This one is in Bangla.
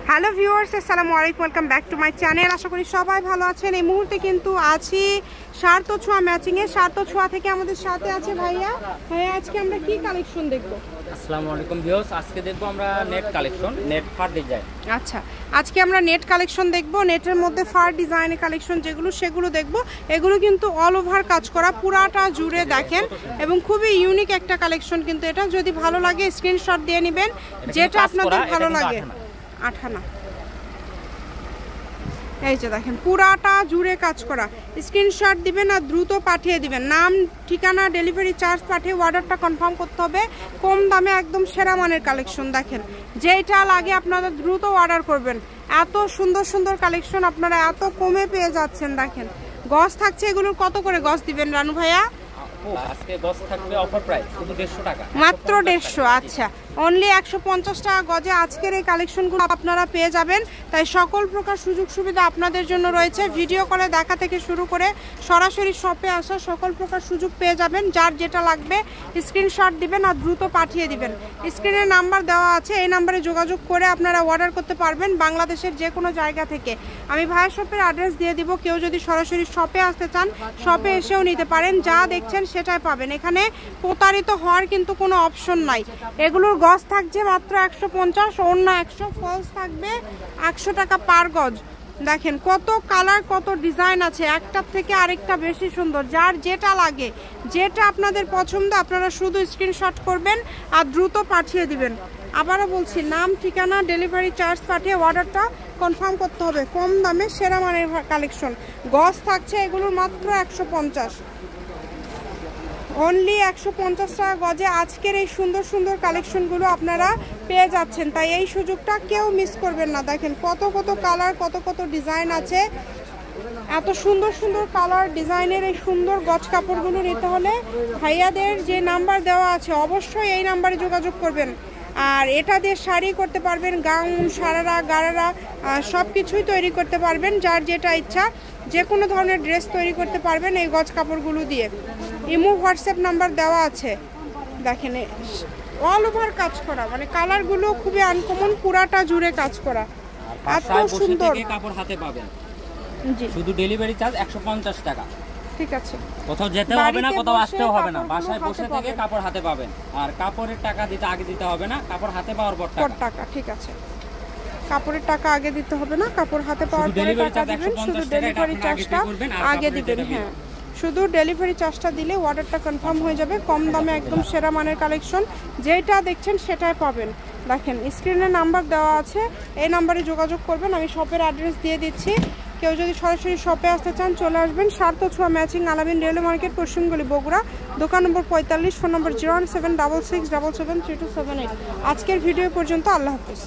হ্যালো ভিউয়ার্স, আসসালামু আলাইকুম, welcome back to my channel. আশা করি সবাই ভালো আছেন। এই মুহূর্তে কিন্তু আছি সার্থ ছোঁয়া ম্যাচিংয়ে। সার্থ ছোঁয়া থেকে আমাদের সাথে আছে ভাইয়া। আজকে আমরা কি কালেকশন দেখবো? আসসালামু আলাইকুম ভিউয়ার্স, আজকে দেখবো আমরা নেট কালেকশন, নেট ফার ডিজাইন। আচ্ছা, আজকে আমরা নেট কালেকশন দেখবো। নেটের মধ্যে ফার ডিজাইনের কালেকশন সেগুলো দেখবো। এগুলো কিন্তু অল ওভার কাজ করা, পুরাটা জুড়ে দেখেন, এবং খুবই ইউনিক একটা কালেকশন। কিন্তু এটা যদি ভালো লাগে স্ক্রিনশট দিয়ে নেবেন, যেটা আপনাদের ভালো লাগে। আঠানা, এই যে দেখেন পুরাটা জুড়ে কাজ করা। স্ক্রিনশট দিবেন আর দ্রুত পাঠিয়ে দিবেন। নাম, ঠিকানা, ডেলিভারি চার্জ পাঠিয়ে অর্ডারটা কনফার্ম করতে হবে। কম দামে একদম সেরা মানের কালেকশন। দেখেন যেটা লাগে আপনাদের দ্রুত অর্ডার করবেন। এত সুন্দর সুন্দর কালেকশন আপনারা এত কমে পেয়ে যাচ্ছেন। দেখেন গজ থাকছে, এগুলোর কত করে গজ দিবেন রানু ভাইয়া? আজকে গজ থাকবে অফার প্রাইস শুধু 150 টাকা, মাত্র 150। আচ্ছা, অনলি 150 টাকা গজে আজকের এই কালেকশনগুলো আপনারা পেয়ে যাবেন। তাই সকল প্রকার সুযোগ সুবিধা আপনাদের জন্য রয়েছে। ভিডিও কলে দেখা থেকে শুরু করে সরাসরি শপে আসা সকল প্রকার সুযোগ পেয়ে যাবেন। যার যেটা লাগবে স্ক্রিনশট দিবেন আর দ্রুত পাঠিয়ে দিবেন। স্ক্রিনে নাম্বার দেওয়া আছে, এই নাম্বারে যোগাযোগ করে আপনারা অর্ডার করতে পারবেন বাংলাদেশের যে কোনো জায়গা থেকে। আমি ভাইয়ের শপের অ্যাড্রেস দিয়ে দিব। কেউ যদি সরাসরি শপে আসতে চান শপে এসেও নিতে পারেন। যা দেখছেন সেটাই পাবেন। এখানে প্রতারিত হওয়ার কিন্তু কোনো অপশন নাই। এগুলোর গজ থাকছে মাত্র 150, অন্য 100, ফলস থাকবে 100 টাকা পার গজ। দেখেন কত কালার, কত ডিজাইন আছে, একটার থেকে আরেকটা বেশি সুন্দর। যার যেটা লাগে, যেটা আপনাদের পছন্দ, আপনারা শুধু স্ক্রিনশট করবেন আর দ্রুত পাঠিয়ে দিবেন। আবারও বলছি, নাম, ঠিকানা, ডেলিভারি চার্জ পাঠিয়ে অর্ডারটা কনফার্ম করতে হবে। কম দামে সেরা মানের কালেকশন। গজ থাকছে এগুলোর মাত্র 150, অনলি 150 টাকা গজে আজকের এই সুন্দর সুন্দর কালেকশনগুলো আপনারা পেয়ে যাচ্ছেন। তাই এই সুযোগটা কেউ মিস করবেন না। দেখেন কত কত কালার, কত কত ডিজাইন আছে। এত সুন্দর সুন্দর কালার ডিজাইনের এই সুন্দর গজ কাপড়গুলো নিতে হলে ভাইয়াদের যে নাম্বার দেওয়া আছে অবশ্যই এই নাম্বারে যোগাযোগ করবেন। আর এটা দিয়ে শাড়ি করতে পারবেন, গাউন, সারারা, গারারা সব কিছুই তৈরি করতে পারবেন। যার যেটা ইচ্ছা যে কোনো ধরনের ড্রেস তৈরি করতে পারবেন এই গজ কাপড়গুলো দিয়ে। ইমো, হোয়াটসঅ্যাপ নাম্বার দেওয়া আছে। দেখেন অল ওভার কাজ করা, মানে কালারগুলো খুবই আনকমন, পুরাটা জুড়ে কাজ করা, এত সুন্দর। কাপড় হাতে পাবেন, জি, শুধু ডেলিভারি চার্জ 150 টাকা। ঠিক আছে, কোথাও যেতে হবে না, কোথাও আসতেও হবে না, বাসায় বসে থেকে কাপড় হাতে পাবেন। আর কাপড়ের টাকা দিতে আগে দিতে হবে না, কাপড় হাতে পাওয়ার পর টাকা। ঠিক আছে, কাপড়ের টাকা আগে দিতে হবে না, কাপড় হাতে পাওয়ার পরে টাকা দিবেন। শুধু ডেলিভারি চার্জটা আগে দিবেন। হ্যাঁ, শুধু ডেলিভারি চার্জটা দিলে অর্ডারটা কনফার্ম হয়ে যাবে। কম দামে একদম সেরা মানের কালেকশন, যেটা দেখছেন সেটাই পাবেন। দেখেন স্ক্রিনে নাম্বার দেওয়া আছে, এই নাম্বারে যোগাযোগ করবেন। আমি শপের অ্যাড্রেস দিয়ে দিচ্ছি। কেউ যদি সরাসরি শপে আসতে চান চলে আসবেন। সার্থ ছোঁয়া ম্যাচিং, আলামিন রেলওয়ে মার্কেট, পশ্চিমগলি, বগুড়া। দোকান নম্বর 45, ফোন নম্বর 01766773278। আজকের ভিডিও পর্যন্ত। আল্লাহ হাফিজ।